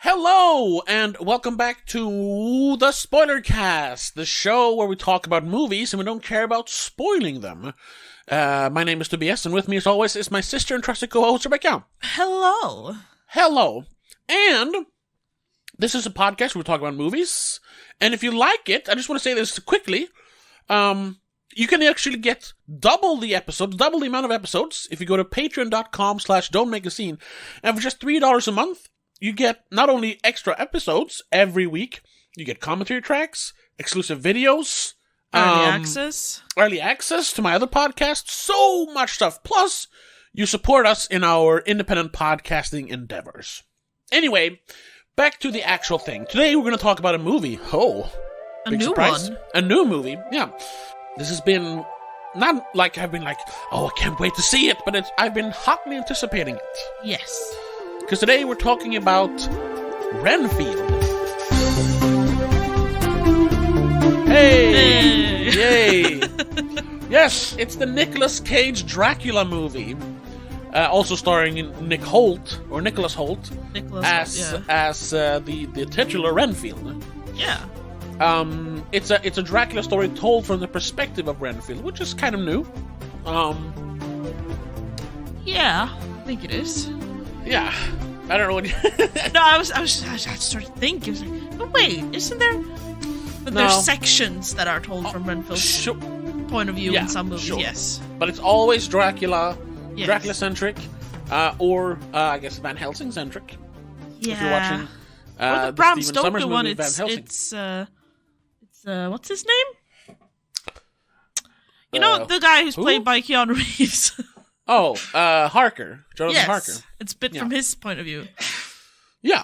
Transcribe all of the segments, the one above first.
Hello, and welcome back to the Spoiler Cast, the show where we talk about movies and we don't care about spoiling them. My name is Tobias, and with me as always is my sister and trusted co-host Rebecca. Hello. Hello. And this is a podcast where we talk about movies, and if you like it, I just want to say this quickly, you can actually get double the amount of episodes, if you go to patreon.com/don'tmakeascene, and for just $3 a month, you get not only extra episodes every week, you get commentary tracks, exclusive videos, early access to my other podcasts, so much stuff. Plus, you support us in our independent podcasting endeavors. Anyway, back to the actual thing. Today we're going to talk about a movie. Oh, a big new surprise. one. A new movie, yeah. This has been, not like I've been like, oh, I can't wait to see it, but I've been hotly anticipating it. Yes. Because today we're talking about Renfield. Hey! Yay! Yes, it's the Nicolas Cage Dracula movie. Also starring Nicholas Hoult as the titular Renfield. Yeah. It's a Dracula story told from the perspective of Renfield, which is kind of new. Yeah, I think it is. Yeah, I don't know what. No, I started thinking. I was like, but wait, isn't there? But there's sections that are told from Renfield's point of view in some movies. Sure. Yes, but it's always Dracula, yes. Dracula-centric, or I guess Van Helsing-centric. Yeah. If you're watching the Bram Stephen Sommers Stoker one, movie, Van Helsing. it's what's his name? You know, the guy who's played by Keanu Reeves. Oh, Harker. Jonathan Harker. It's a bit from his point of view. Yeah.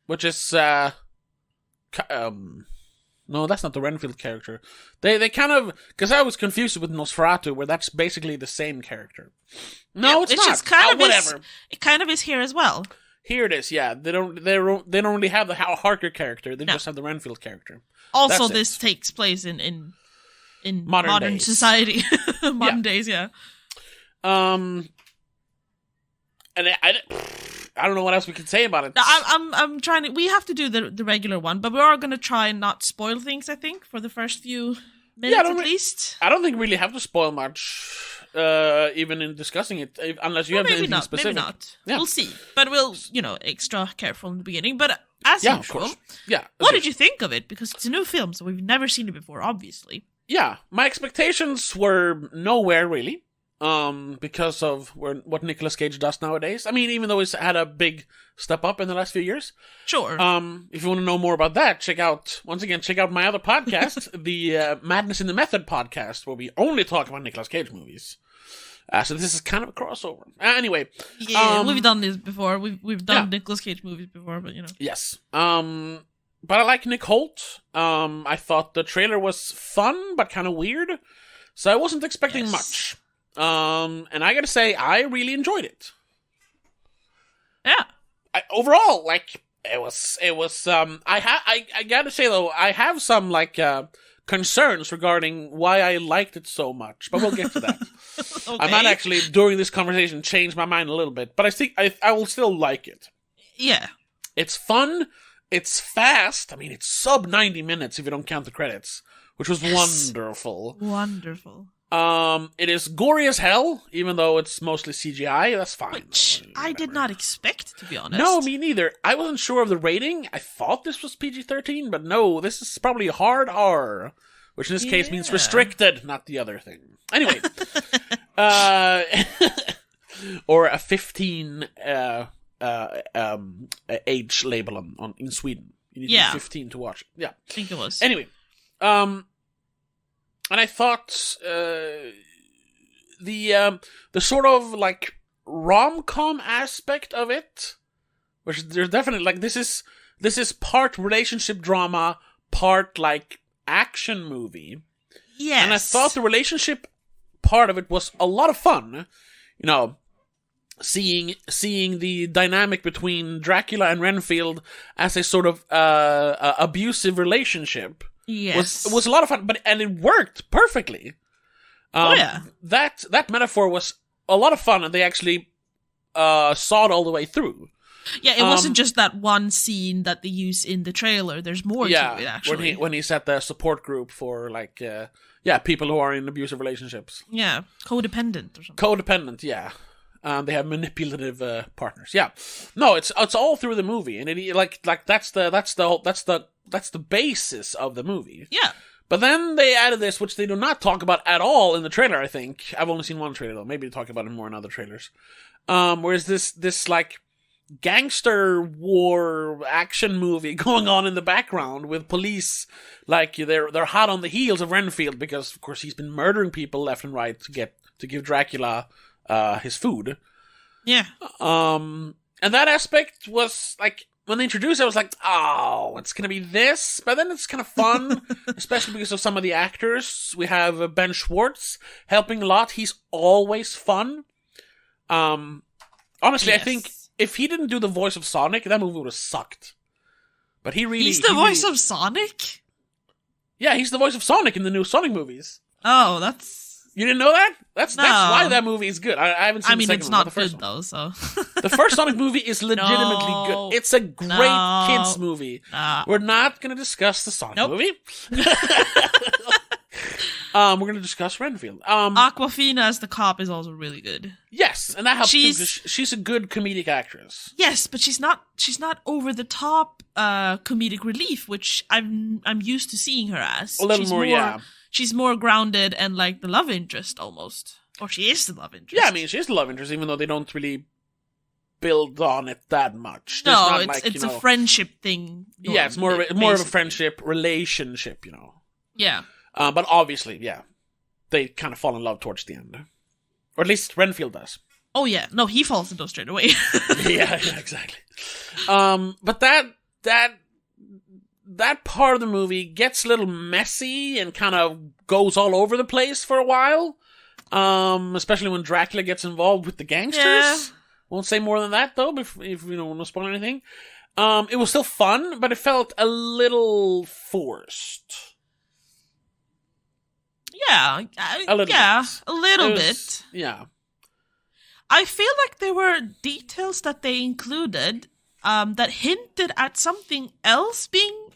Which is, no, that's not the Renfield character. They kind of, because I was confused with Nosferatu, where that's basically the same character. No, it's not. Just kind of whatever. It kind of is here as well. Here it is, yeah. They don't really have the Harker character. They just have the Renfield character. Also, this takes place in modern society, modern days, yeah. And I don't know what else we can say about it. I'm trying to. We have to do the regular one, but we are going to try and not spoil things. I think for the first few minutes at least. I don't think we really have to spoil much, even in discussing it, unless you have anything specific. Maybe not. Yeah. We'll see, but we'll extra careful in the beginning. But as usual, what did you think of it? Because it's a new film, so we've never seen it before, obviously. Yeah, my expectations were nowhere, really, because of what Nicolas Cage does nowadays. I mean, even though he's had a big step up in the last few years. Sure. If you want to know more about that, check out my other podcast, the Madness in the Method podcast, where we only talk about Nicolas Cage movies. So this is kind of a crossover. Anyway. Yeah, we've done this before. We've done Nicolas Cage movies before, but Yes. But I like Nick Hoult. I thought the trailer was fun, but kind of weird. So I wasn't expecting much. And I gotta say, I really enjoyed it. Yeah. Overall, it was, I gotta say though, I have some, concerns regarding why I liked it so much, but we'll get to that. Okay. I might actually, during this conversation, change my mind a little bit, but I think I will still like it. Yeah. It's fun. It's fast. I mean, it's sub 90 minutes if you don't count the credits, which was wonderful. Wonderful. It is gory as hell, even though it's mostly CGI. That's fine. Which I did not expect, to be honest. No, me neither. I wasn't sure of the rating. I thought this was PG-13, but no, this is probably hard R, which in this case means restricted, not the other thing. Anyway, or a 15 age label on in Sweden. You need to be 15 to watch it. Yeah, I think it was. Anyway, and I thought the sort of rom-com aspect of it, which there's definitely this is part relationship drama, part action movie. Yes. And I thought the relationship part of it was a lot of fun. Seeing the dynamic between Dracula and Renfield as a sort of abusive relationship. Yes. was a lot of fun, and it worked perfectly. That metaphor was a lot of fun, and they actually saw it all the way through. Yeah, it wasn't just that one scene that they use in the trailer. There's more to it, actually. When he's at the support group for, like, people who are in abusive relationships. Yeah, codependent or something. Codependent, yeah. They have manipulative partners. Yeah, no, it's all through the movie, and that's the basis of the movie. Yeah. But then they added this, which they do not talk about at all in the trailer. I think I've only seen one trailer though. Maybe they talk about it more in other trailers. Whereas this like gangster war action movie going on in the background with police, like they're hot on the heels of Renfield because of course he's been murdering people left and right to give Dracula his food. Yeah. And that aspect was like, when they introduced it, I was like, oh, it's going to be this? But then it's kind of fun, especially because of some of the actors. We have Ben Schwartz helping a lot. He's always fun. Honestly, yes. I think if he didn't do the voice of Sonic, that movie would have sucked. But he's the voice of Sonic? Yeah, he's the voice of Sonic in the new Sonic movies. Oh, that's... You didn't know that? That's why that movie is good. I haven't seen the second one. I mean, it's not good, though, so... The first Sonic movie is legitimately good. It's a great kids movie. We're not going to discuss the Sonic movie. We're going to discuss Renfield. Awkwafina as the cop is also really good. Yes, and that helps too, because she's a good comedic actress. Yes, but she's not over the top comedic relief, which I'm used to seeing her as. A little more, yeah. She's more grounded and like the love interest almost. Or she is the love interest. Yeah, I mean, she is the love interest, even though they don't really build on it that much. It's a friendship thing. Yeah, it's more of a friendship relationship, you know. Yeah. But obviously, yeah, they kind of fall in love towards the end. Or at least Renfield does. Oh yeah, no, he falls into straight away. yeah, exactly. But that part of the movie gets a little messy and kind of goes all over the place for a while. Especially when Dracula gets involved with the gangsters. Yeah. Won't say more than that though, if you don't want to spoil anything. It was still fun, but it felt a little forced. Yeah, a little bit. Yeah. I feel like there were details that they included that hinted at something else being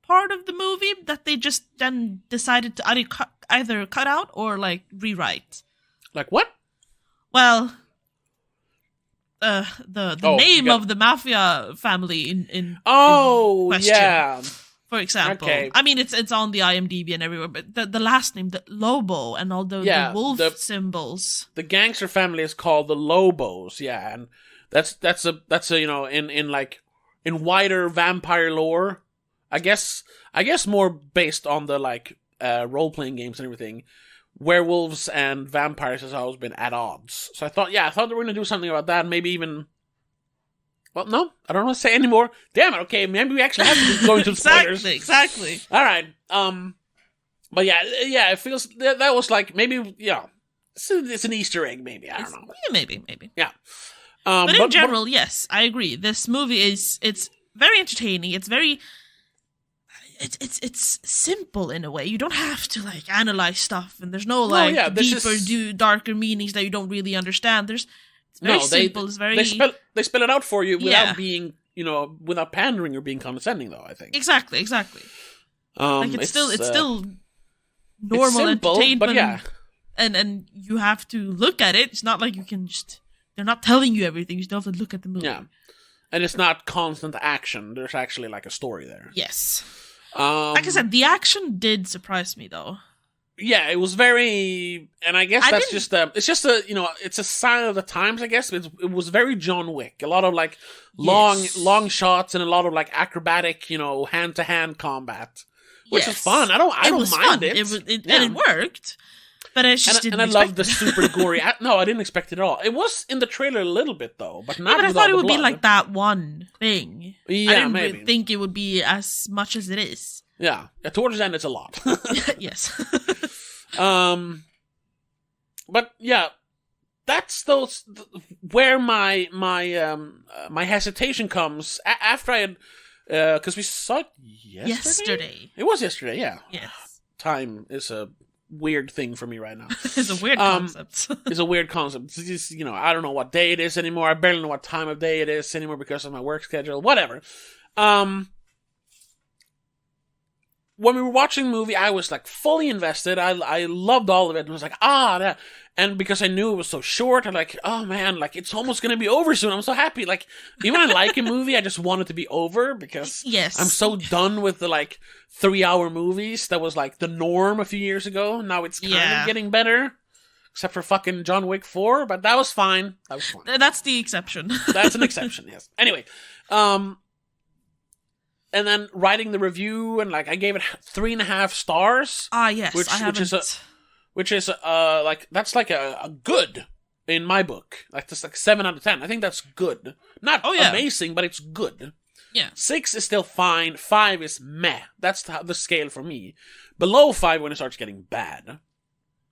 part of the movie that they just then decided to either cut out or like rewrite. Like what? Well, the name of the mafia family in question. Yeah. For example, okay. I mean it's on the IMDb and everywhere, but the last name, the Lobo, and all the wolf symbols. The gangster family is called the Lobos, yeah, and that's a you know in wider vampire lore, I guess more based on the like role playing games and everything. Werewolves and vampires has always been at odds, so I thought they were gonna do something about that, and maybe even. Well, no, I don't want to say anymore. Damn it, okay, maybe we actually have to go into the spoilers. Exactly. Alright, but yeah, it feels, that was like, maybe, it's an Easter egg, maybe, I don't know. Yeah, maybe. Yeah. But in general, yes, I agree. This movie it's very entertaining, it's very, it's simple in a way. You don't have to, like, analyze stuff, and there's no, deeper, darker meanings that you don't really understand. It's very simple. It's very... They spell it out for you without being, without pandering or being condescending, though, I think. Exactly. It's still normal simple, entertainment. But yeah. And you have to look at it. It's not like you can just... They're not telling you everything. You still have to look at the movie. Yeah. And it's not constant action. There's actually, like, a story there. Yes. Like I said, the action did surprise me, though. Yeah, it was very, and I guess it's a sign of the times, I guess. It was very John Wick. A lot of, like, long shots and a lot of, like, acrobatic, hand-to-hand combat. Which was fun. I don't mind it. And it worked. But I just didn't expect it. And I loved the super gory. No, I didn't expect it at all. It was in the trailer a little bit, though, but not with all the blood. I thought it would be like that one thing. Yeah, I didn't maybe. think it would be as much as it is. Yeah. Towards the end, it's a lot. Yes. But yeah, that's where my hesitation comes after I had, because we saw it yesterday. Yesterday. It was yesterday, yeah. Yes. Time is a weird thing for me right now. It's a weird concept. It's a weird concept. It's just, I don't know what day it is anymore. I barely know what time of day it is anymore because of my work schedule. Whatever. When we were watching the movie, I was like fully invested. I loved all of it. And I was like, that. And because I knew it was so short, I'm like, oh man, like it's almost going to be over soon. I'm so happy. Like, even when I like a movie, I just want it to be over because yes. I'm so done with the like 3-hour movies. That was like the norm a few years ago. Now it's kind of getting better. Except for fucking John Wick 4, but that was fine. That's the exception. That's an exception, yes. Anyway, and then writing the review, and like I gave it 3.5 stars. Yes, which is like that's like a good in my book. Like that's like 7 out of 10. I think that's good. Not amazing, but it's good. Yeah. 6 is still fine. 5 is meh. That's the scale for me. Below 5 when it starts getting bad.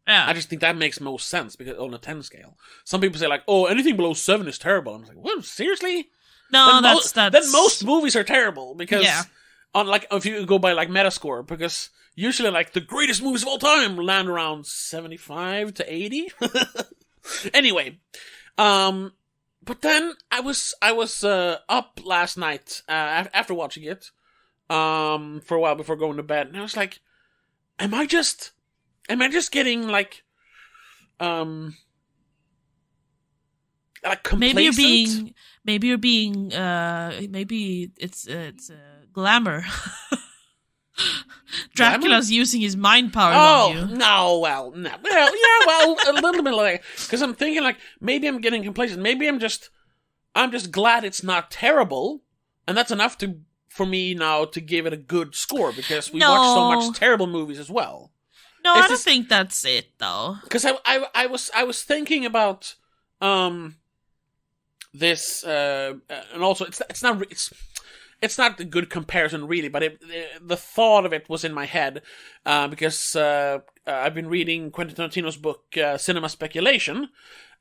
Yeah. I just think that makes most sense because on a 10 scale. Some people say like, oh, anything below 7 is terrible. I'm like, what? Seriously? No, then most movies are terrible because on like if you go by like Metascore, because usually like the greatest movies of all time land around 75 to 80. Anyway, but then I was up last night after watching it for a while before going to bed, and I was like, am I just getting like complacent? Maybe it's glamour. Dracula's using his mind power on you. No, well, no. Well, yeah, well, a little bit like, because I'm thinking like, maybe I'm getting complacent. Maybe I'm just glad it's not terrible. And that's enough for me now to give it a good score, because we watch so much terrible movies as well. No, I don't think that's it though. Because I was thinking about, this, and also it's not a good comparison really, but the thought of it was in my head, because I've been reading Quentin Tarantino's book, Cinema Speculation,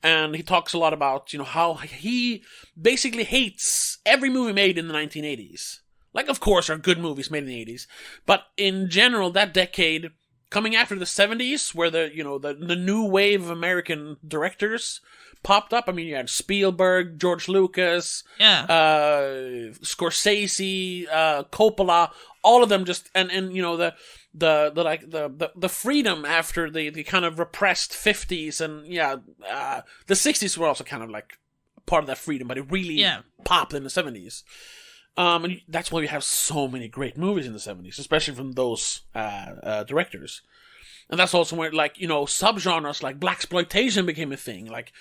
and he talks a lot about, how he basically hates every movie made in the 1980s. Like, of course, there are good movies made in the 80s, but in general, that decade, coming after the 70s, where the new wave of American directors popped up. I mean, you had Spielberg, George Lucas, Scorsese, Coppola, all of them just, and the freedom after the kind of repressed 50s, and the 60s were also kind of like part of that freedom, but it really popped in the 70s. And that's why we have so many great movies in the 70s, especially from those directors. And that's also where, like, subgenres like blaxploitation became a thing. Like,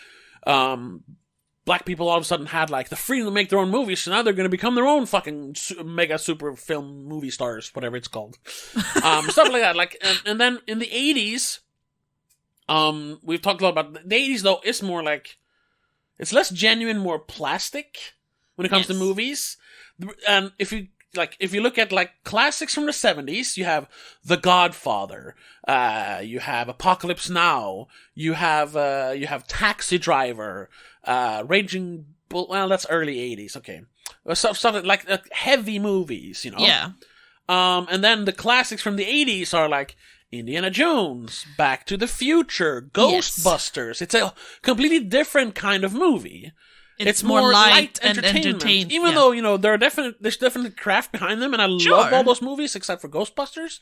black people all of a sudden had, like, the freedom to make their own movies, so now they're going to become their own fucking mega super film movie stars, whatever it's called. Stuff like that. Like, and then in the 80s, we've talked a lot about the 80s, though. It's more like, it's less genuine, more plastic when it comes to movies. And if you look at like classics from the 70s, you have The Godfather, you have Apocalypse Now, you have Taxi Driver, Raging Bull. Well, that's early 80s. Okay, something like heavy movies, Yeah. And then the classics from the 80s are like Indiana Jones, Back to the Future, Ghostbusters. It's a completely different kind of movie. It's more light and entertainment. Even though, there's definitely craft behind them, and I love all those movies except for Ghostbusters.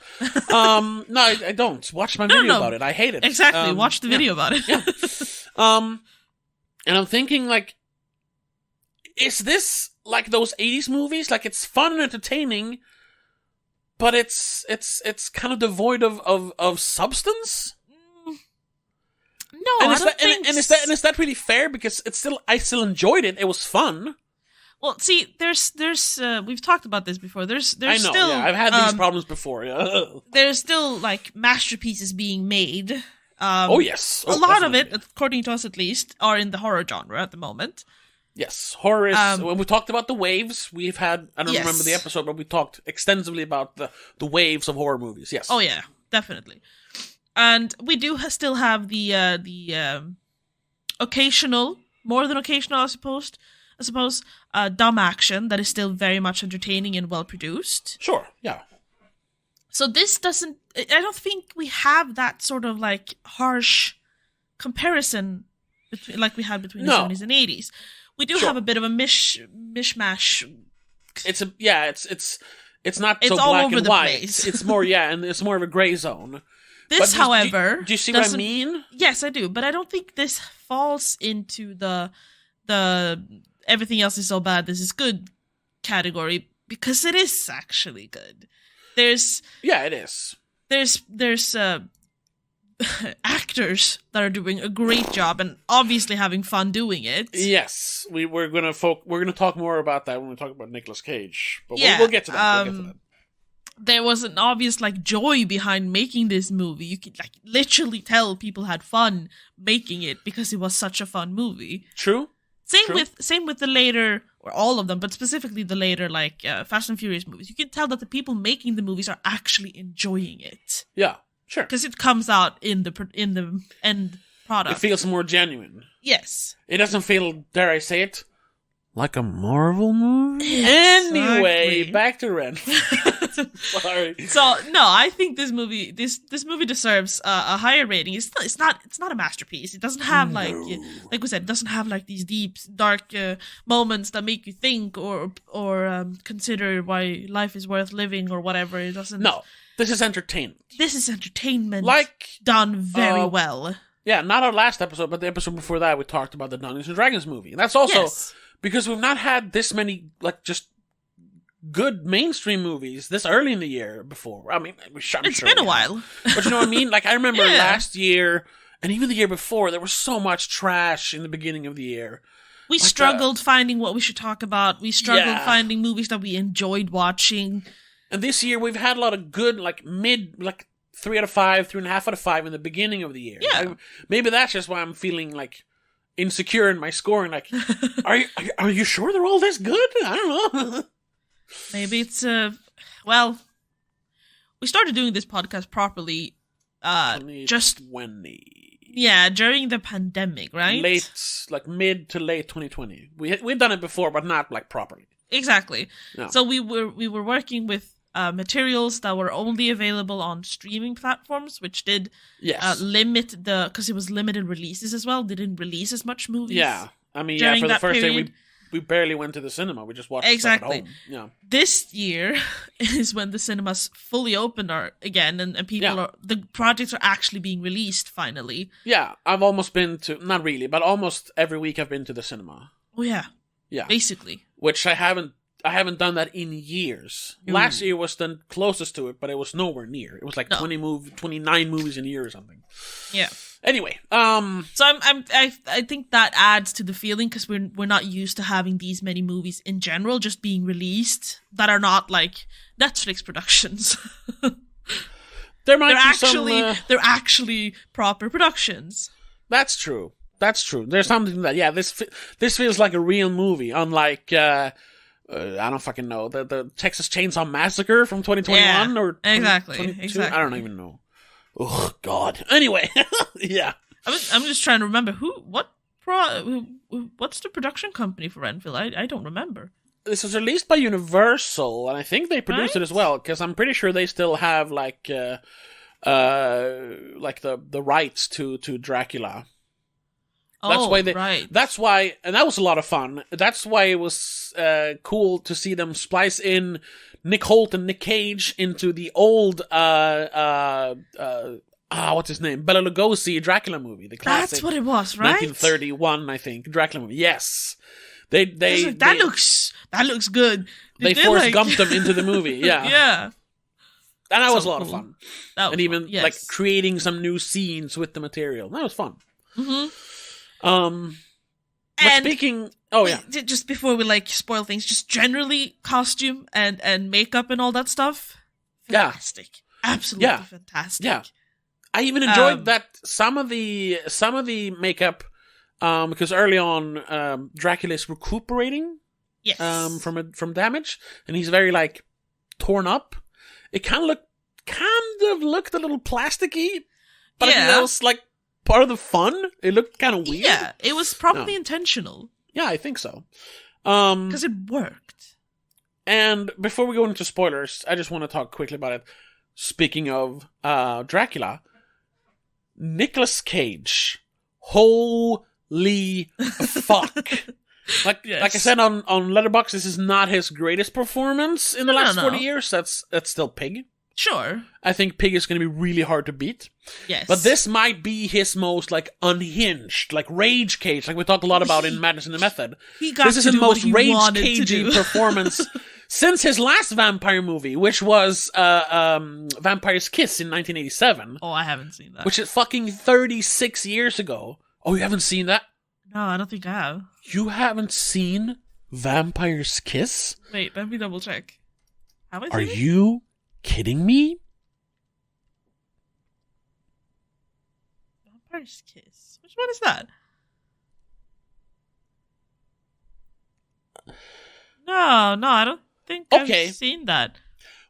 No, I don't. Watch my video about it. I hate it. Exactly. Watch the video about it. And I'm thinking, like, is this like those 80s movies? Like, it's fun and entertaining, but it's kind of devoid of substance? No, I don't think. And is that really fair? Because I still enjoyed it. It was fun. Well, see, there's we've talked about this before. There's I know, still I've had these problems before. There's still like masterpieces being made. Oh yes, a lot of it, according to us at least, are in the horror genre at the moment. Yes, horror is. When we talked about the waves, we've had. I don't remember the episode, but we talked extensively about the waves of horror movies. Yes. Oh yeah, definitely. And we do still have the occasional, more than occasional, I suppose, dumb action that is still very much entertaining and well produced. Sure, yeah. So this doesn't... I don't think we have that sort of, like, harsh comparison like we had between the 70s and 80s. We do have a bit of a mishmash. It's not it's so all black over and the white. place. It's more, and it's more of a gray zone. This, however... Do you see what I mean? Yes, I do. But I don't think this falls into the everything else is so bad, this is good category, because it is actually good. It is. There's actors that are doing a great job and obviously having fun doing it. Yes, we're gonna talk more about that when we talk about Nicolas Cage. But we'll get to that. There was an obvious joy behind making this movie. You could literally tell people had fun making it because it was such a fun movie. True. Same with the later, or all of them, but specifically the later Fast and Furious movies. You can tell that the people making the movies are actually enjoying it. Yeah, sure. Because it comes out in the end product. It feels more genuine. Yes. It doesn't feel, dare I say it, like a Marvel movie. Exactly. Anyway, back to Renfield. Sorry. So no, I think this movie deserves a higher rating. It's not a masterpiece. It doesn't have like we said, it doesn't have these deep, dark moments that make you think or consider why life is worth living or whatever. It doesn't. No, this is entertainment. This is entertainment, done very well. Yeah, not our last episode, but the episode before that, we talked about the Dungeons and Dragons movie. And that's also because we've not had this many just good mainstream movies this early in the year before. I mean, it's been a while. But you know what I mean? I remember last year, and even the year before, there was so much trash in the beginning of the year. We struggled finding what we should talk about. We struggled finding movies that we enjoyed watching. And this year, we've had a lot of good, mid, 3 out of 5, 3.5 out of 5 in the beginning of the year. Yeah. Maybe that's just why I'm feeling, insecure in my scoring. Are you sure they're all this good? I don't know. Maybe it's, we started doing this podcast properly, 2020. Yeah, during the pandemic, right? Mid to late 2020. We've done it before, but not, properly. Exactly. No. So we were working with materials that were only available on streaming platforms, which did limit because it was limited releases as well. They didn't release as much movies. Yeah. I mean, for the first day, we barely went to the cinema. We just watched stuff at home. Yeah. This year is when the cinemas fully open again, and people the projects are actually being released finally. Yeah, I've almost been to, not really, but almost every week I've been to the cinema. Oh yeah. Yeah. Basically. Which I haven't done that in years. Ooh. Last year was the closest to it, but it was nowhere near. It was 29 movies in a year or something. Yeah. Anyway, so I think that adds to the feeling because we're not used to having these many movies in general just being released that are not Netflix productions. They're actually proper productions. That's true. There's something that this feels like a real movie, unlike I don't fucking know the Texas Chainsaw Massacre from 2021 or exactly. I don't even know. Oh God. Anyway, yeah. I'm just trying to remember what's the production company for Renfield? I don't remember. This was released by Universal, and I think they produced it as well because I'm pretty sure they still have the rights to Dracula. That's why, and that was a lot of fun. That's why it was cool to see them splice in Nick Holt and Nick Cage into the old what's his name? Bela Lugosi Dracula movie, the classic. That's what it was, right? 1931, I think, Dracula movie. Yes, that looks good. They Forrest Gumped them into the movie. Yeah, yeah. And that was a lot of fun. And even creating some new scenes with the material. That was fun. Mm-hmm. But speaking, just before we spoil things, just generally costume and makeup and all that stuff, fantastic, absolutely fantastic. Yeah, I even enjoyed that some of the makeup, because early on, Dracula is recuperating, from damage, and he's very torn up. It kind of looked a little plasticky, but I think that was part of the fun. It looked kind of weird. Yeah, it was probably intentional. Yeah, I think so. Because it worked. And before we go into spoilers, I just want to talk quickly about it. speaking of Dracula, Nicolas Cage. Holy fuck. Like I said on Letterboxd, this is not his greatest performance in the last 40 years. That's still Pig. Sure. I think Pig is going to be really hard to beat. Yes. But this might be his most, like, unhinged, like, rage cage, like we talked a lot about in Madness and the Method. This is his most rage cagey performance since his last vampire movie, which was Vampire's Kiss in 1987. Oh, I haven't seen that. Which is fucking 36 years ago. Oh, you haven't seen that? No, I don't think I have. You haven't seen Vampire's Kiss? Wait, let me double check. Have I seen Are it? you kidding me? Vampire's Kiss. Which one is that? No, I don't think I've seen that.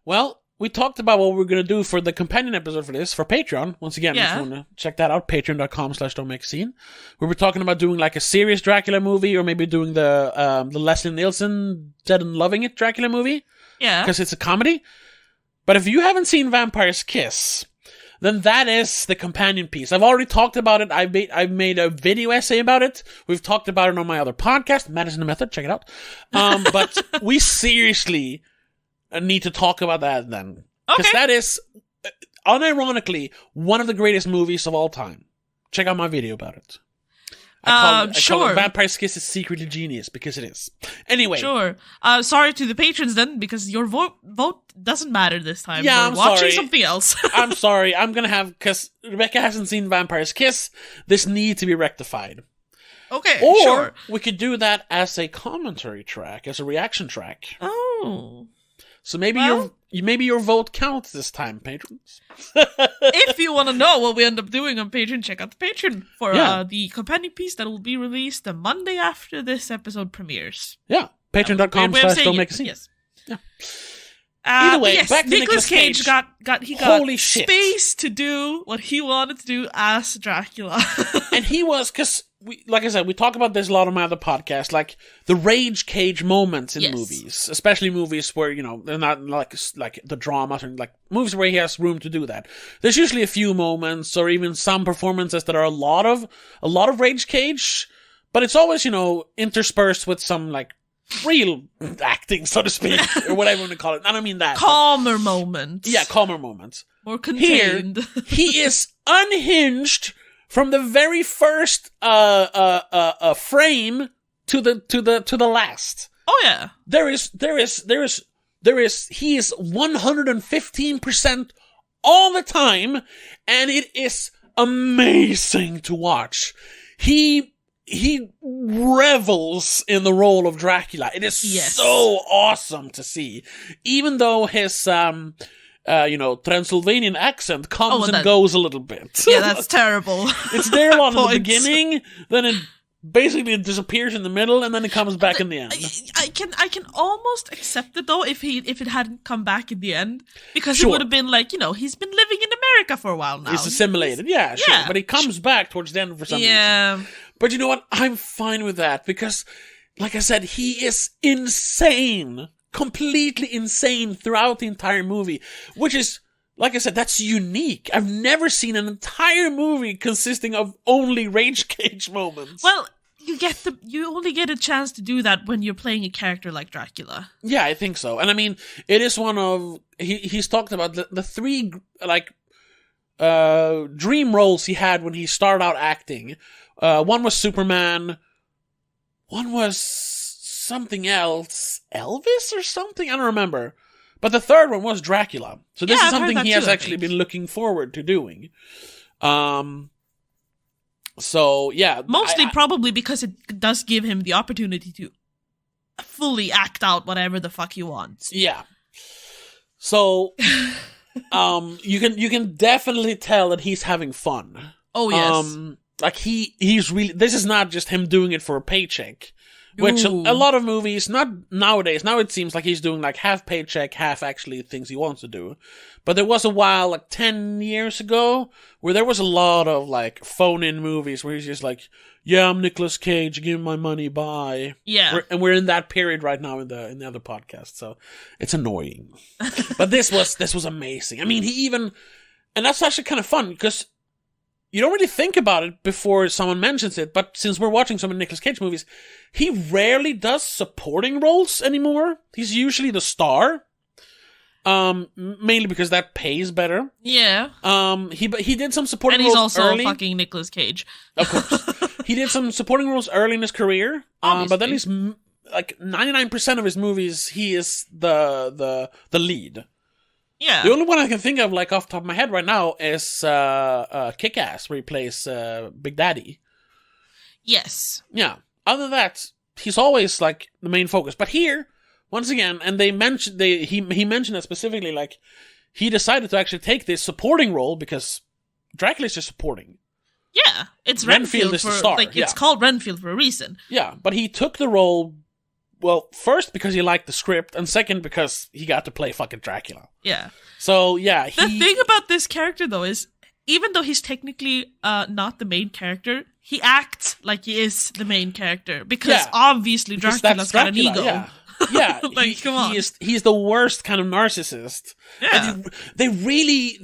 Well, we talked about what we're going to do for the companion episode for this, for Patreon. Once again, if you want to check that out, patreon.com/don'tmakescene. We were talking about doing like a serious Dracula movie, or maybe doing the Leslie Nielsen Dead and Loving It Dracula movie. Yeah. Because it's a comedy. But if you haven't seen Vampire's Kiss, then that is the companion piece. I've already talked about it. I've made a video essay about it. We've talked about it on my other podcast, Madison the Method. Check it out. But we seriously need to talk about that then. Because that is, unironically, one of the greatest movies of all time. Check out my video about it. I call it Vampire's Kiss is secretly genius, because it is. Anyway. Sure. Sorry to the patrons then, because your vote doesn't matter this time. Yeah, We're watching something else. I'm sorry. I'm gonna have, because Rebecca hasn't seen Vampire's Kiss, this needs to be rectified. Okay, or we could do that as a commentary track, as a reaction track. Oh. So maybe your vote counts this time, patrons. If you want to know what we end up doing on Patreon, check out the Patreon for the companion piece that will be released the Monday after this episode premieres. Yeah, patreon.com/don'tmakescene. Yes. Yeah. Either way, back to Nicolas Cage got Holy shit. space to do what he wanted to do as Dracula. And he was, because, like I said, we talk about this a lot on my other podcast, like the rage cage moments in movies, especially movies where, you know, they're not like the drama, or like movies where he has room to do that. There's usually a few moments, or even some performances that are a lot of rage cage, but it's always, you know, interspersed with some, like, real acting, so to speak, or whatever you want to call it. I don't mean that. Calmer moments. Yeah, calmer moments. More contained. Here, he is unhinged from the very first frame to the last. Oh yeah. He is 115% all the time, and it is amazing to watch. He revels in the role of Dracula. It is so awesome to see. Even though his Transylvanian accent comes and goes a little bit. Yeah, that's terrible. It's there a lot in the beginning, then it basically disappears in the middle, and then it comes back in the end. I can almost accept it though if it hadn't come back in the end, because it would have been like, you know, he's been living in America for a while now. He's assimilated, sure, but he comes back towards the end for some reason. But you know what? I'm fine with that, because, like I said, he is insane. Completely insane throughout the entire movie. Which is, like I said, that's unique. I've never seen an entire movie consisting of only rage cage moments. Well, you only get a chance to do that when you're playing a character like Dracula. Yeah, I think so. And I mean, it is one of... He's talked about the three, like, dream roles he had when he started out acting. One was Superman. One was something else. Elvis or something? I don't remember. But the third one was Dracula. So this is something he has actually been looking forward to doing. So, yeah. Mostly probably because it does give him the opportunity to fully act out whatever the fuck he wants. Yeah. So, you can definitely tell that he's having fun. Oh, yes. Like, he's really... This is not just him doing it for a paycheck. Which Ooh. a lot of movies, not nowadays, now it seems like he's doing like half paycheck, half actually things he wants to do. But there was a while, like 10 years ago, where there was a lot of like phone-in movies where he's just like, yeah, I'm Nicolas Cage, give me my money, bye. Yeah. We're in that period right now in the other podcast, so it's annoying. But this was amazing. I mean, and that's actually kind of fun, because you don't really think about it before someone mentions it, but since we're watching some of Nicolas Cage movies, he rarely does supporting roles anymore. He's usually the star. Mainly because that pays better. Yeah. He did some supporting and he's roles also early. fucking Nicolas Cage. Of course. He did some supporting roles early in his career. But then he's like 99% of his movies, he is the lead. Yeah. The only one I can think of, like off the top of my head right now, is Kick-Ass, where he plays Big Daddy. Yes. Yeah. Other than that, he's always like the main focus. But here, once again, and he mentioned it specifically, like he decided to actually take this supporting role because Dracula's just supporting. Yeah, it's Renfield Renfield is the for star, like yeah. it's called Renfield for a reason. Yeah, but he took the role, well, first because he liked the script, and second because he got to play fucking Dracula. Yeah. So yeah, The thing about this character though is, even though he's technically not the main character, he acts like he is the main character because obviously Dracula's got an ego. Yeah. Yeah, like, come on. He's the worst kind of narcissist. Yeah. And they really,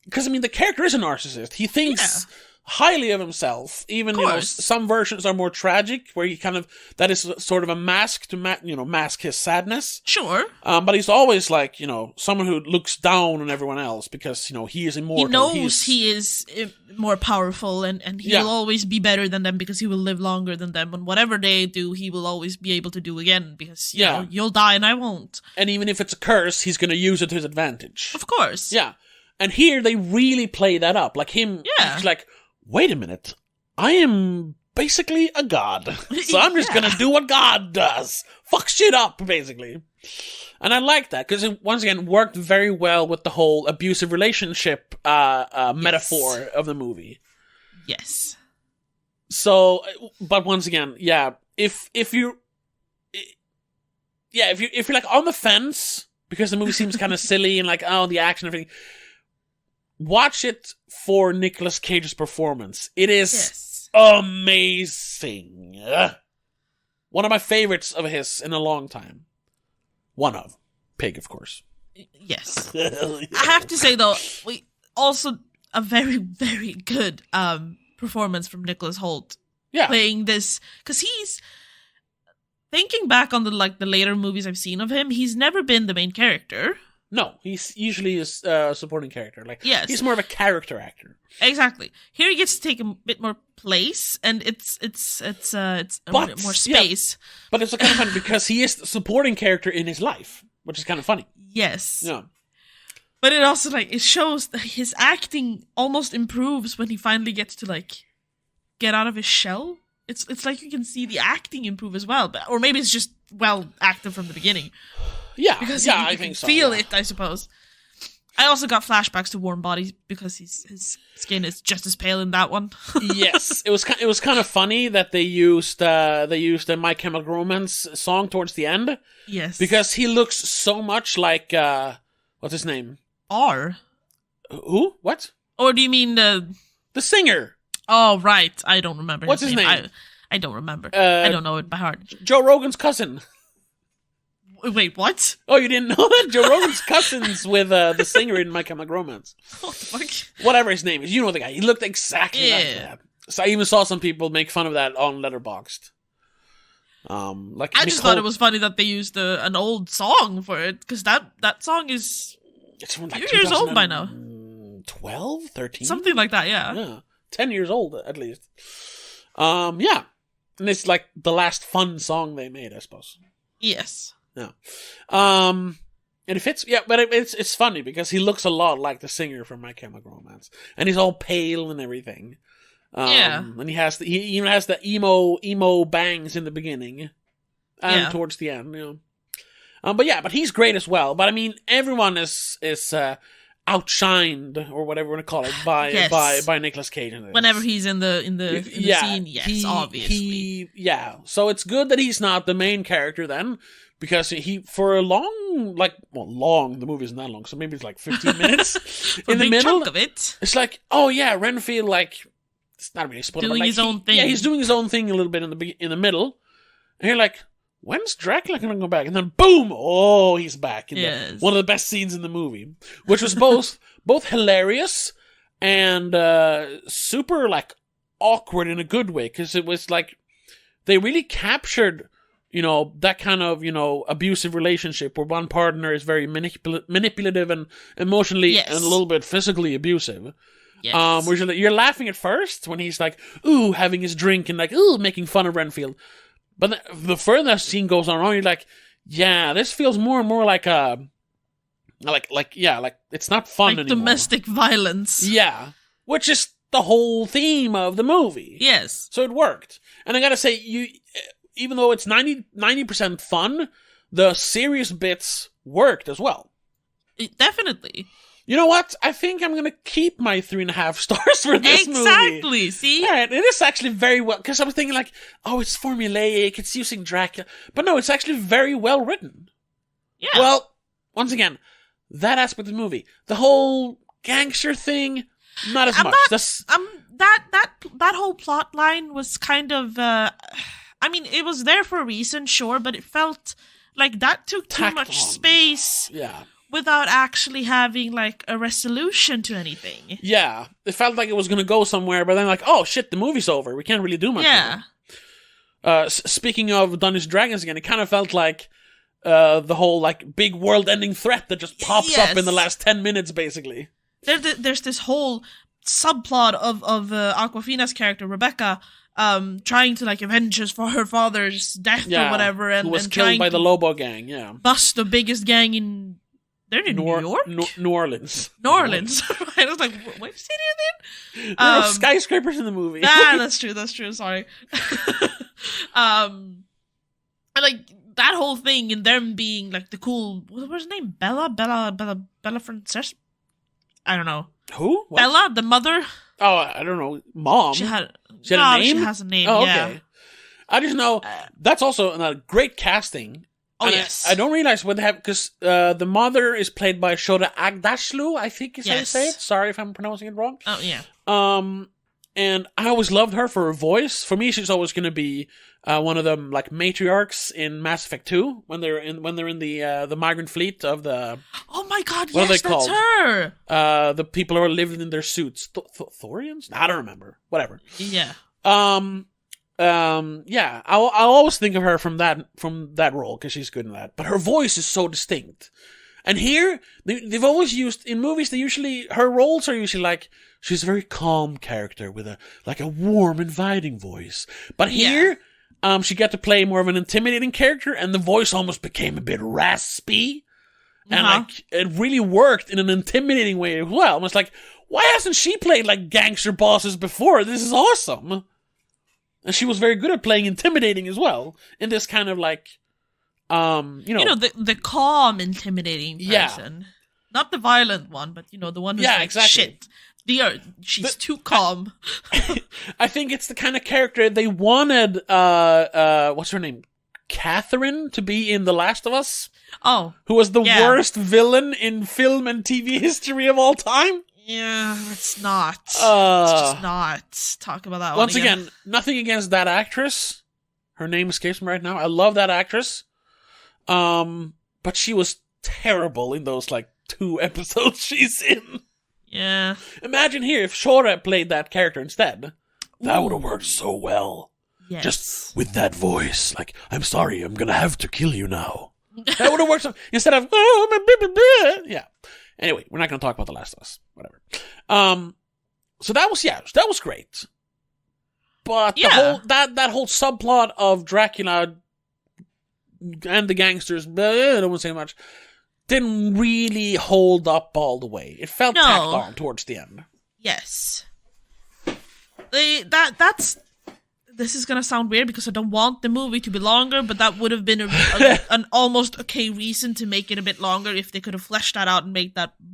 because I mean, the character is a narcissist. He thinks highly of himself. Even, some versions are more tragic, where he that is sort of a mask to mask his sadness. Sure. But he's always like, someone who looks down on everyone else because, he is immortal. He knows he is more powerful and he will always be better than them because he will live longer than them. And whatever they do, he will always be able to do again because, you know, you'll die and I won't. And even if it's a curse, he's going to use it to his advantage. Of course. Yeah. And here they really play that up. Like him, he's like, wait a minute, I am basically a god. So I'm just going to do what God does. Fuck shit up, basically. And I like that, because it, once again, worked very well with the whole abusive relationship metaphor of the movie. Yes. So, but once again, if you're like on the fence, because the movie seems kind of silly and like, oh, the action and everything, watch it for Nicolas Cage's performance. It is amazing. One of my favorites of his in a long time. One of. Pig, of course. Yes. I have to say, though, also a very, very good performance from Nicholas Hoult. Yeah. Playing this, because he's, thinking back on the later movies I've seen of him, he's never been the main character. No, he's usually a supporting character. He's more of a character actor. Exactly. Here he gets to take a bit more place, and it's more space. Yeah. But it's kind of funny because he is the supporting character in his life, which is kind of funny. Yes. Yeah. But it also it shows that his acting almost improves when he finally gets to get out of his shell. It's like you can see the acting improve as well, or maybe it's just well acted from the beginning. Yeah, because I think so. Feel it, I suppose. I also got flashbacks to Warm Bodies because his skin is just as pale in that one. Yes, it was kind of funny that they used the My Chemical Romance song towards the end. Yes, because he looks so much like what's his name? R. Who? What? Or do you mean the singer? Oh, right. I don't remember. What's his name? I don't remember. I don't know it by heart. Joe Rogan's cousin. Wait, what? Oh, you didn't know that? Joe Rogan's cousin's with the singer in My Chemical Romance. What the fuck? Whatever his name is. You know the guy. He looked exactly like that. So I even saw some people make fun of that on Letterboxd. I just thought it was funny that they used an old song for it, because that song is it's from a few years old by now. 12? 13? Something like that, yeah. 10 years old, at least. Yeah. And it's like the last fun song they made, I suppose. Yes. Yeah. And it fits, but it's funny because he looks a lot like the singer from My Chemical Romance. And he's all pale and everything. And he even has the emo bangs in the beginning. And towards the end, But he's great as well. But I mean, everyone is outshined or whatever you want to call it by Nicolas Cage in this. Whenever he's in the scene, yes, obviously. So it's good that he's not the main character then, because he for a long, the movie isn't that long, so maybe it's like 15 minutes in the middle chunk of it. It's like, oh yeah, Renfield, like, it's not really a spoiler, doing but like, his own thing. Yeah, he's doing his own thing a little bit in the middle, and you're like, when's Dracula gonna go back? And then boom! Oh, he's back. One of the best scenes in the movie, which was both hilarious and super like awkward in a good way, because it was like they really captured, that kind of abusive relationship where one partner is very manipulative and emotionally and a little bit physically abusive. Yes. Where you're laughing at first when he's like, ooh, having his drink and like, ooh, making fun of Renfield. But the further that scene goes on, you're like, yeah, this feels more and more like it's not fun like anymore. Domestic violence. Yeah, which is the whole theme of the movie. Yes. So it worked. And I gotta say, even though it's 90% fun, the serious bits worked as well. Definitely. You know what? I think I'm going to keep my 3.5 stars for this movie. Exactly, see? All right, it is actually very well, because I was thinking like, oh, it's formulaic, it's using Dracula. But no, it's actually very well written. Yeah. Well, once again, that aspect of the movie. The whole gangster thing, not as much. That whole plot line was kind of, it was there for a reason, sure, but it felt like that took too much space. Yeah. Without actually having, like, a resolution to anything. Yeah. It felt like it was going to go somewhere, but then, like, oh, shit, the movie's over. We can't really do much. Yeah. Speaking of Dungeons & Dragons again, it kind of felt like the whole, like, big world-ending threat that just pops up in the last 10 minutes, basically. There's this whole subplot of Awkwafina's character, Rebecca, trying to, like, avenge her father's death or whatever. And, who was and killed by the Lobo gang, yeah. Bust the biggest gang in... They're in New York? New Orleans. New Orleans. I was like, what city are they in? There are skyscrapers in the movie. That's true, sorry. And like, that whole thing and them being like the cool, what was her name? Bella Frances? I don't know. Who? What? Bella, the mother? Oh, I don't know. Mom? She had a name? She has a name, oh, yeah. Okay. I just know, that's also a great casting. Oh, and yes. I don't realize what they have, because the mother is played by Shoda Agdashlu, I think is how you say it. Sorry if I'm pronouncing it wrong. Oh, yeah. And I always loved her for her voice. For me, she's always going to be one of the like matriarchs in Mass Effect 2 when they're in the migrant fleet of the. Oh my God! What yes, are they called? That's her. The people who are living in their suits, Thorians. I don't remember. Whatever. Yeah. Yeah, I'll always think of her from that role because she's good in that. But her voice is so distinct. And here, they've always used, in movies, her roles are usually like, she's a very calm character with a warm, inviting voice. But here, she got to play more of an intimidating character, and the voice almost became a bit raspy. And like, it really worked in an intimidating way as well. Almost like, why hasn't she played like gangster bosses before? This is awesome. And she was very good at playing intimidating as well, in this kind of like, the calm, intimidating person, not the violent one, but the one who's like, exactly. Shit, she's too calm. I think it's the kind of character they wanted. What's her name? Catherine to be in The Last of Us. Oh, who was the worst villain in film and TV history of all time. Yeah, it's not. Let's just not talk about that once one again. Once again, nothing against that actress. Her name escapes me right now. I love that actress. But she was terrible in those, 2 episodes she's in. Yeah. Imagine here if Shora played that character instead. That would have worked so well. Yes. Just with that voice. I'm sorry, I'm gonna have to kill you now. That would have worked instead of, yeah. Anyway, we're not going to talk about The Last of Us. Whatever. So that was great. But the whole that whole subplot of Dracula and the gangsters, I don't want to say much, didn't really hold up all the way. It felt tacked on towards the end. Yes. That's this is gonna sound weird because I don't want the movie to be longer, but that would have been an almost okay reason to make it a bit longer if they could have fleshed that out and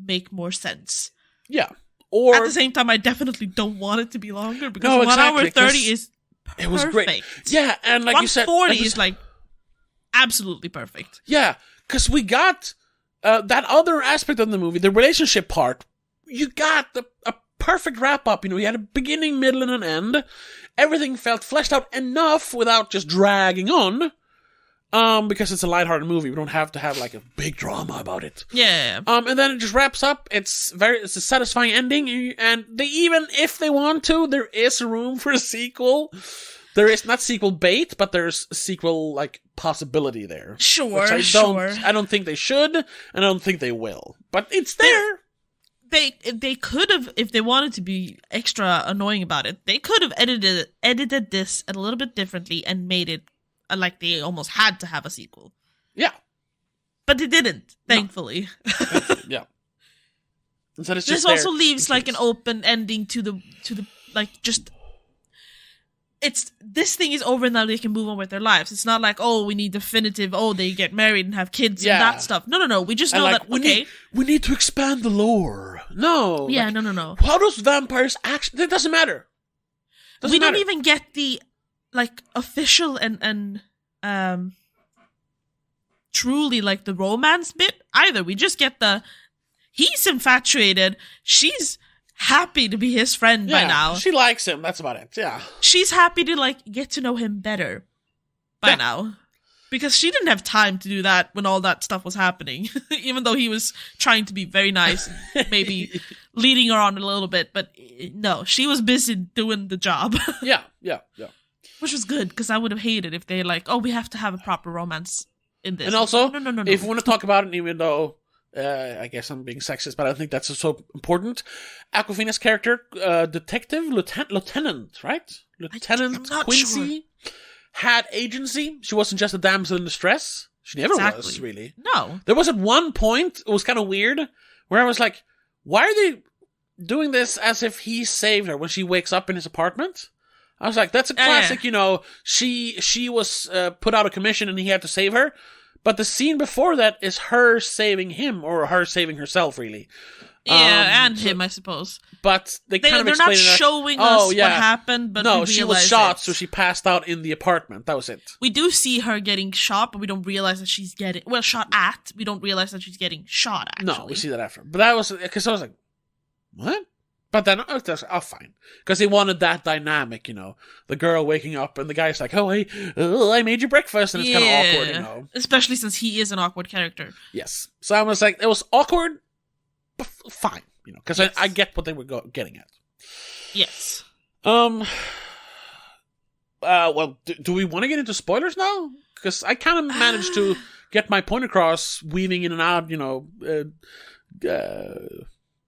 make more sense. Yeah. Or at the same time, I definitely don't want it to be longer because no, 1 hour 30 is perfect. It was great. Yeah, and like you said, 140 is like absolutely perfect. Yeah, because we got that other aspect of the movie, the relationship part. You got a perfect wrap up. You know, you had a beginning, middle, and an end. Everything felt fleshed out enough without just dragging on. Because it's a lighthearted movie, we don't have to have like a big drama about it. Yeah. And then it just wraps up. It's a satisfying ending, and they even, if they want to, there is room for a sequel. There is not sequel bait, but there's sequel like possibility there. Sure, I don't think they should, and I don't think they will. But it's there. They could have, if they wanted to be extra annoying about it, they could have edited this a little bit differently and made it like they almost had to have a sequel. Yeah. But they didn't, thankfully. Yeah. So it's just this also leaves like an open ending to the like just it's this thing is over now, they can move on with their lives. It's not like, oh, we need definitive, oh, they get married and have kids and that stuff. No. We just know like, that we need to expand the lore. No. Yeah, like, no. How does vampires actually, it doesn't matter. We don't even get the like official and truly like the romance bit either. We just get he's infatuated, she's happy to be his friend by now. She likes him, that's about it. Yeah. She's happy to like get to know him better by now. Because she didn't have time to do that when all that stuff was happening. Even though he was trying to be very nice and maybe leading her on a little bit, but no, she was busy doing the job. Yeah. Which was good, because I would have hated if they like, oh, we have to have a proper romance in this. And also, no. if we want to talk about it, even though I guess I'm being sexist, but I think that's so important. Awkwafina's character, detective, lieutenant, right? Lieutenant Quincy had agency. She wasn't just a damsel in distress. She never was, really. No. There was at one point, it was kind of weird, where I was like, why are they doing this as if he saved her when she wakes up in his apartment? I was like, that's a classic, you know, she was put out of commission and he had to save her. But the scene before that is her saving him, or her saving herself, really. Yeah, and him, I suppose. But they're not showing us what happened, but no, she was shot, so she passed out in the apartment. That was it. We do see her getting shot, but we don't realize that she's getting shot at. We don't realize that she's getting shot. Actually, no, we see that after. But that was because I was like, what? But then, fine. Because he wanted that dynamic, you know. The girl waking up and the guy's like, oh, hey, I made you breakfast. And it's kind of awkward, you know. Especially since he is an awkward character. Yes. So I was like, it was awkward, but fine, you know. Because I get what they were getting at. Yes. Well, do we want to get into spoilers now? Because I kind of managed to get my point across, weaving in and out, you know,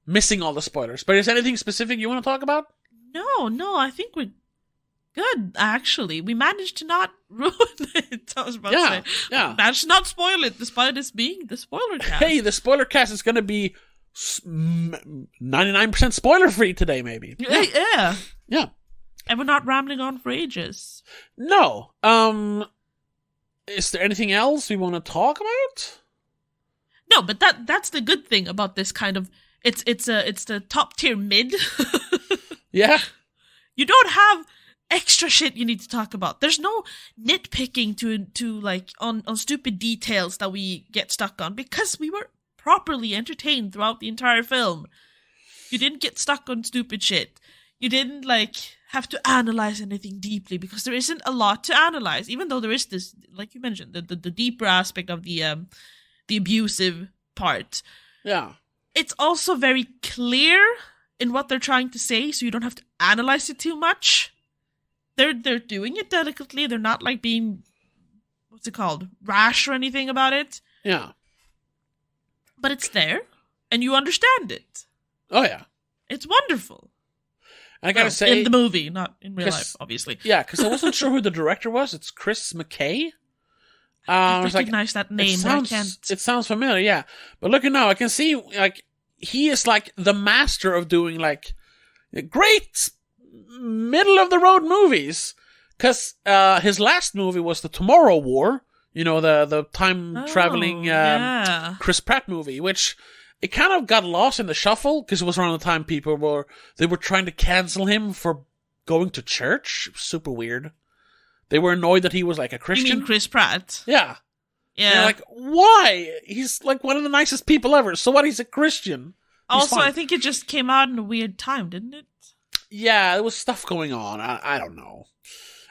missing all the spoilers. But is there anything specific you want to talk about? No, I think we're good, actually. We managed to not ruin it, I was about to say. Yeah. We managed to not spoil it, despite this being the spoiler cast. Hey, the spoiler cast is going to be 99% spoiler-free today, maybe. Yeah. Yeah. And we're not rambling on for ages. No. Is there anything else we want to talk about? No, but that's the good thing about this kind of... It's the top tier mid. Yeah. You don't have extra shit you need to talk about. There's no nitpicking to like on stupid details that we get stuck on, because we were properly entertained throughout the entire film. You didn't get stuck on stupid shit. You didn't like have to analyze anything deeply, because there isn't a lot to analyze, even though there is this, like you mentioned, the deeper aspect of the abusive part. Yeah. It's also very clear in what they're trying to say, so you don't have to analyze it too much. They're doing it delicately. They're not like being, what's it called, rash or anything about it. Yeah. But it's there, and you understand it. Oh, yeah. It's wonderful. And I gotta say... in the movie, not in real life, obviously. Yeah, because I wasn't sure who the director was. It's Chris McKay. I recognize that name, but I can't... It sounds familiar, yeah. But looking now, I can see, like, he is, like, the master of doing, like, great middle-of-the-road movies. Because his last movie was the Tomorrow War, the time-traveling Chris Pratt movie, which it kind of got lost in the shuffle, because it was around the time they were trying to cancel him for going to church. Super weird. They were annoyed that he was like a Christian. You mean Chris Pratt? Yeah. Yeah. They're like, why? He's like one of the nicest people ever. So what? He's a Christian. Also, I think it just came out in a weird time, didn't it? Yeah, there was stuff going on. I don't know.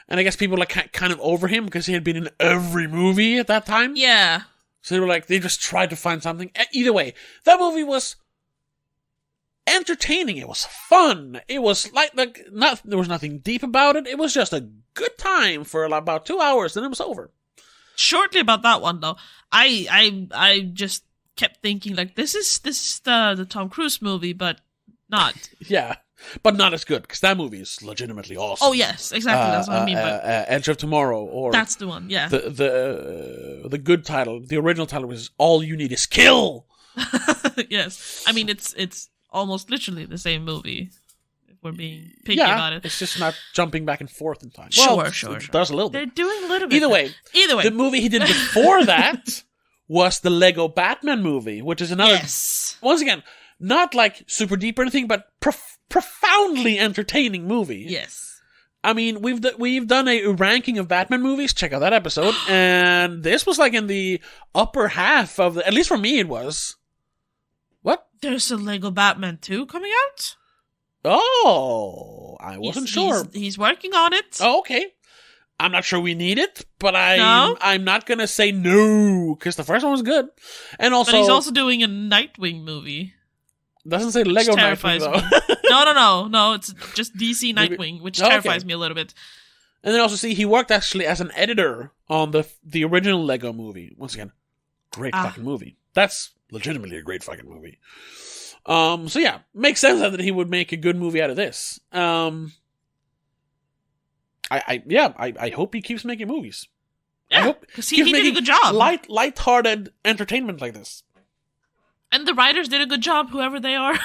And I guess people were like kind of over him because he had been in every movie at that time. Yeah. So they were like, they just tried to find something. Either way, that movie was entertaining. It was fun. It was there was nothing deep about it. It was just a good time for about 2 hours, and it was over. Shortly about that one though, I just kept thinking like this is the Tom Cruise movie, but not. Yeah, but not as good because that movie is legitimately awesome. Oh yes, exactly. That's what I mean. But Edge of Tomorrow, or that's the one. Yeah. The good title, the original title was All You Need Is Kill. Yes, I mean it's almost literally the same movie. We're being picky about it. It's just not jumping back and forth in time. Sure. It does a little bit. They're doing a little bit. Either way, the movie he did before that was the Lego Batman movie, which is another. Yes. Once again, not like super deep or anything, but profoundly entertaining movie. Yes. I mean, we've done a ranking of Batman movies. Check out that episode, and this was like in the upper half of at least for me, it was. What? There's a Lego Batman 2 coming out. Oh, I wasn't sure. He's working on it. Oh, okay. I'm not sure we need it, but I'm not going to say no, because the first one was good. And also, but he's also doing a Nightwing movie. Doesn't say Lego Nightwing, though. No, it's just DC Nightwing, which terrifies me a little bit. And then also, he worked actually as an editor on the original Lego movie. Once again, great fucking movie. That's legitimately a great fucking movie. So yeah, makes sense that he would make a good movie out of this. I hope he keeps making movies. Yeah, I hope because he did a good job. Light-hearted entertainment like this. And the writers did a good job, whoever they are.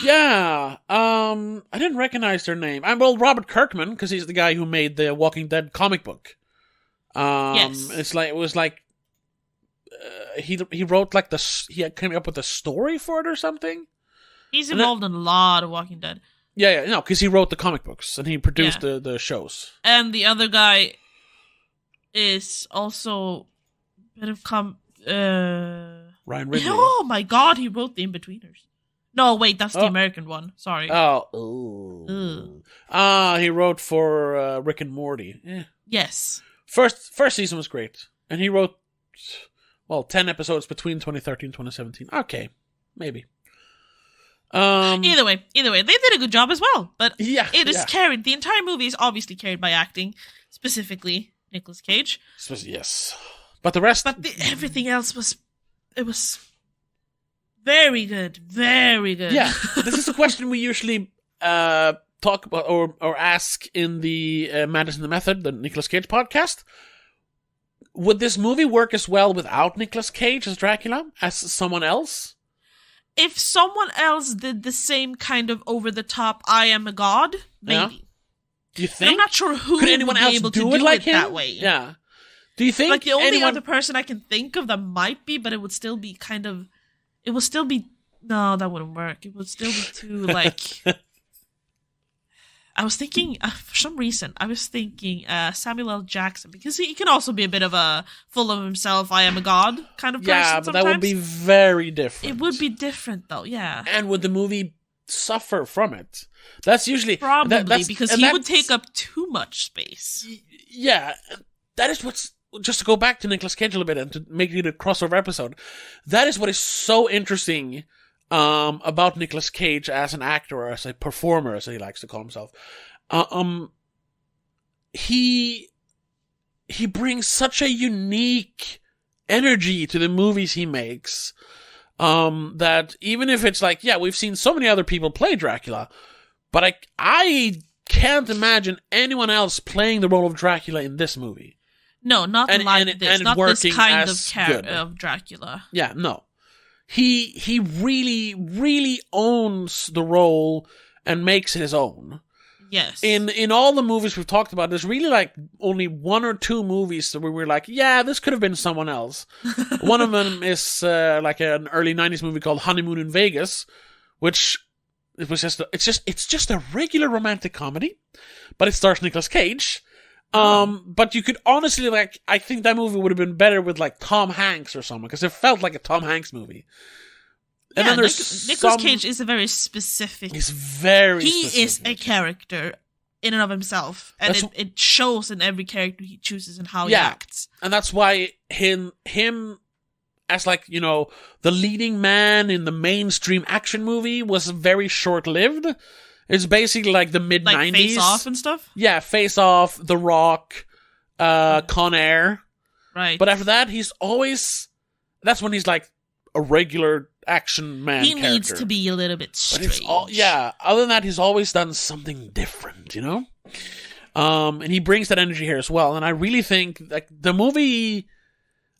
Yeah. I didn't recognize their name. Robert Kirkman, because he's the guy who made the Walking Dead comic book. Yes. It was like he wrote like he came up with a story for it or something. He's involved in a lot of Walking Dead. Yeah, no, because he wrote the comic books and he produced the shows. And the other guy is also a bit of Ryan Ridley. Oh my god, he wrote The Inbetweeners. No, wait, that's the American one. Sorry. He wrote for Rick and Morty. Yeah. Yes. First season was great, and he wrote 10 episodes between 2013 and 2017. Okay, maybe. Either way, they did a good job as well. But it is carried. The entire movie is obviously carried by acting, specifically Nicolas Cage. Yes, but the rest. But everything else was very good, very good. Yeah, this is a question we usually talk about or ask in the Madness and the Method, the Nicolas Cage podcast. Would this movie work as well without Nicolas Cage as Dracula, as someone else? If someone else did the same kind of over-the-top I am a god, maybe. Yeah. Do you think? I'm not sure who could anyone else be able do to it do like it him? that way. Yeah. Do you think like the only other person I can think of that might be, but it would still be no, that wouldn't work. It would still be too like I was thinking, for some reason, Samuel L. Jackson, because he can also be a bit of a full of himself, I am a god kind of person. Yeah, but sometimes. that would be very different. It would be different, though, yeah. And would the movie suffer from it? That's usually... Probably, because he would take up too much space. Yeah, that is what's... Just to go back to Nicolas Cage a little bit and to make it a crossover episode, that is what is so interesting about Nicolas Cage as an actor or as a performer, as he likes to call himself. He brings such a unique energy to the movies he makes that even if it's like, yeah, we've seen so many other people play Dracula, but I can't imagine anyone else playing the role of Dracula in this movie. No, not this. Not this kind of Dracula. Yeah, no. He really, really owns the role and makes it his own. Yes. In all the movies we've talked about, there's really like only one or two movies where we're like, yeah, this could have been someone else. One of them is like an early 90s movie called Honeymoon in Vegas, which it was it's just a regular romantic comedy, but it stars Nicolas Cage. But you could honestly, like, I think that movie would have been better with like Tom Hanks or someone, because it felt like a Tom Hanks movie. And then there's Nicolas Cage is a very specific. He's very. He specific. is a character in and of himself, and it shows in every character he chooses and how he acts. And that's why him as, like, you know, the leading man in the mainstream action movie was very short lived. It's basically like the mid 90s, like Face Off and stuff. Yeah, Face Off, The Rock, Con Air. Right. But after that, that's when he's like a regular action man. He needs to be a little bit strange. Other than that, he's always done something different, you know? And he brings that energy here as well. And I really think, like, the movie,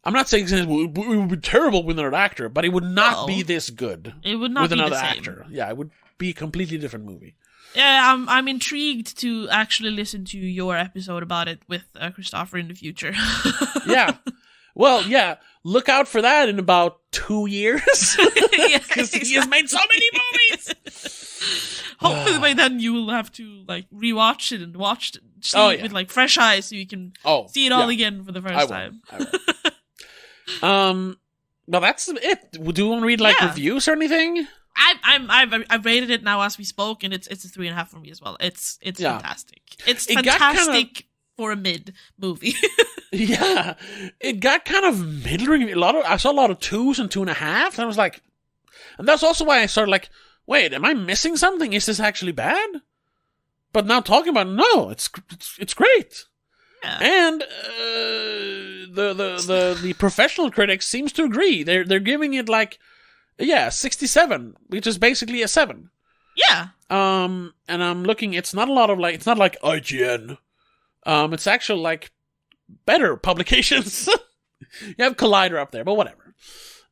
I'm not saying it would be terrible with another actor, but it would not be this good. It would not with be another the same. actor. Yeah, it would be a completely different movie. Yeah, I'm intrigued to actually listen to your episode about it with Christopher in the future. Yeah. Well, yeah, look out for that in about 2 years. Because he has made so many movies. Hopefully by then you will have to like rewatch it and see it with like fresh eyes so you can see it all again for the first time. I will. Well, that's it. Do you want to read like reviews or anything? I've rated it now as we spoke, and it's a 3.5 for me as well. It's fantastic. It's fantastic for a mid movie. Yeah, it got kind of middling. I saw a lot of 2s and 2.5, and I was like, and that's also why I started like, wait, am I missing something? Is this actually bad? But now talking about it, no, it's great. Yeah. And the professional critics seems to agree. They're giving it like 67, which is basically a 7. Yeah. And I'm looking. It's not like IGN. It's actually like better publications. You have Collider up there, but whatever.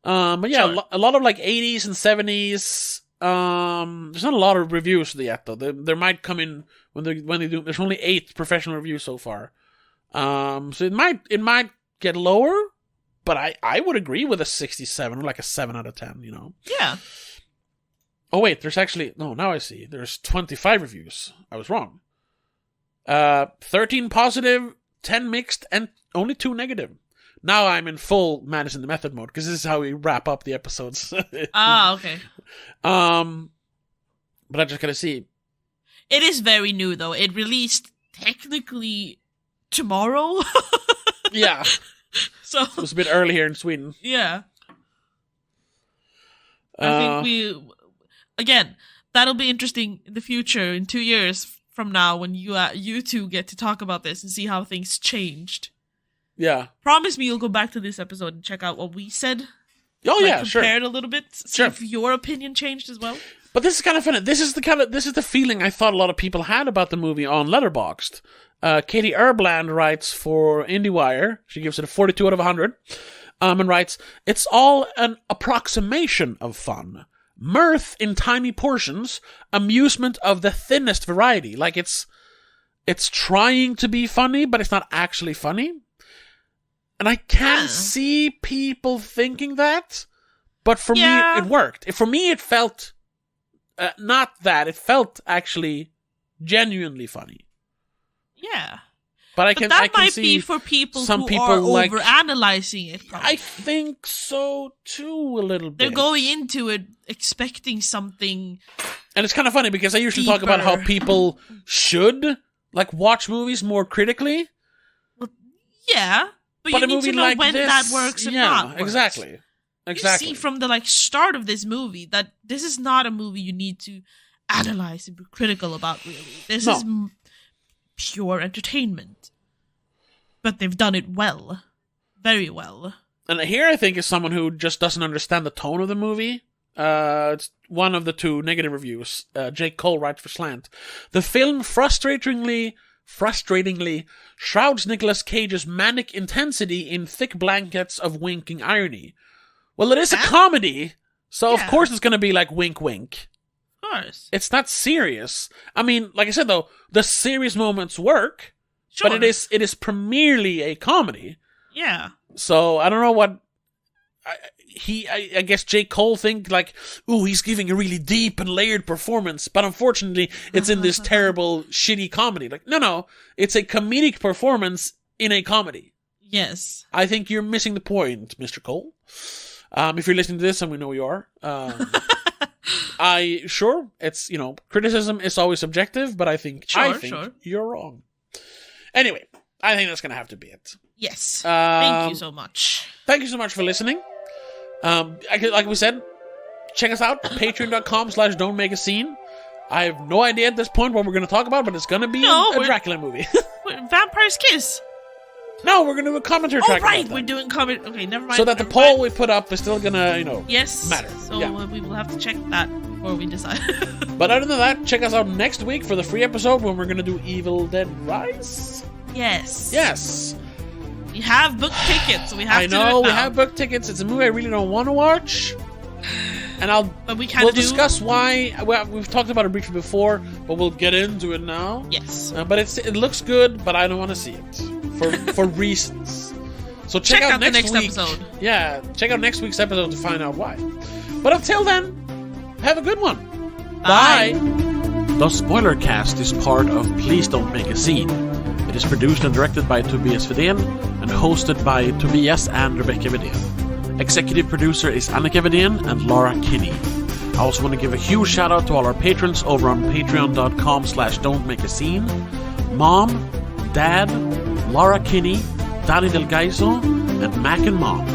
But yeah, sure. A lot of like 80s and 70s. There's not a lot of reviews yet though. There might come in when they do. There's only 8 professional reviews so far. So it might get lower, but I would agree with a 67 or like a 7 out of 10. You know. Yeah. Oh wait, there's actually no. Now I see. There's 25 reviews. I was wrong. 13 positive, 10 mixed, and only 2 negative. Now I'm in full Madison the Method mode, because this is how we wrap up the episodes. Okay. But I just gotta see. It is very new, though. It released technically tomorrow. Yeah. So it was a bit early here in Sweden. Yeah. I think again, that'll be interesting in the future, in 2 years from now, when you two get to talk about this and see how things changed. Yeah. Promise me you'll go back to this episode and check out what we said. Oh like, yeah, sure. Compare it a little bit. See if your opinion changed as well. But this is kind of funny. This is the feeling I thought a lot of people had about the movie on Letterboxd. Katie Erbland writes for IndieWire. She gives it a 42 out of 100. And writes, "It's all an approximation of fun. Mirth in tiny portions, amusement of the thinnest variety." Like it's trying to be funny, but it's not actually funny. And I can see people thinking that, but for me, it worked. For me, it felt not that. It felt actually genuinely funny. Yeah. But that might be for people who are overanalyzing it. Probably. I think so too, a little bit. They're going into it expecting something. And it's kind of funny because I usually talk about how people should like watch movies more critically. Well, yeah, but you need to know when that works and not works. Exactly. You see from the start of this movie that this is not a movie you need to analyze and be critical about. Really, this is pure entertainment. But they've done it well. Very well. And here I think is someone who just doesn't understand the tone of the movie. It's one of the 2 negative reviews. Jake Cole writes for Slant. "The film frustratingly shrouds Nicolas Cage's manic intensity in thick blankets of winking irony." Well, it is a comedy, so of course it's going to be like wink wink. course. It's not serious. I mean, like I said though, the serious moments work, Sure. but it is primarily a comedy. Yeah. So I don't know what I guess J. Cole think like, ooh, he's giving a really deep and layered performance, but unfortunately it's in this terrible, shitty comedy. Like, no, it's a comedic performance in a comedy. Yes. I think you're missing the point, Mr. Cole. If you're listening to this, and we know you are, it's, criticism is always subjective, but I think you're wrong. Anyway, I think that's gonna have to be it. Yes. Thank you so much. Thank you so much for listening. Like we said, check us out, patreon.com/don'tmakeascene. I have no idea at this point what we're going to talk about, but it's going to be a Dracula movie. Vampire's Kiss. No, we're going to do a commentary track. Oh, right, about we're doing comment. Okay, never mind. So that the poll we put up is still going to, yes, matter. So we will have to check that before we decide. But other than that, check us out next week for the free episode when we're going to do Evil Dead Rise. Yes. We have booked tickets, so we have to do it now. We have booked tickets. It's a movie I really don't want to watch. And we'll discuss why. Well, we've talked about it briefly before, but we'll get into it now. Yes. But it looks good, but I don't want to see it for reasons. So check out the next week. episode. Yeah, check out next week's episode to find out why. But until then, have a good one. Bye. The Spoiler Cast is part of Please Don't Make a Scene. It is produced and directed by Tobias Vedén and hosted by Tobias and Rebecca Vedén. Executive producer is Annika Vedén and Laura Kinney. I also want to give a huge shout out to all our patrons over on patreon.com/don'tmakeascene. Mom, Dad, Laura Kinney, Danny Del Gaiso, and Mac and Mom.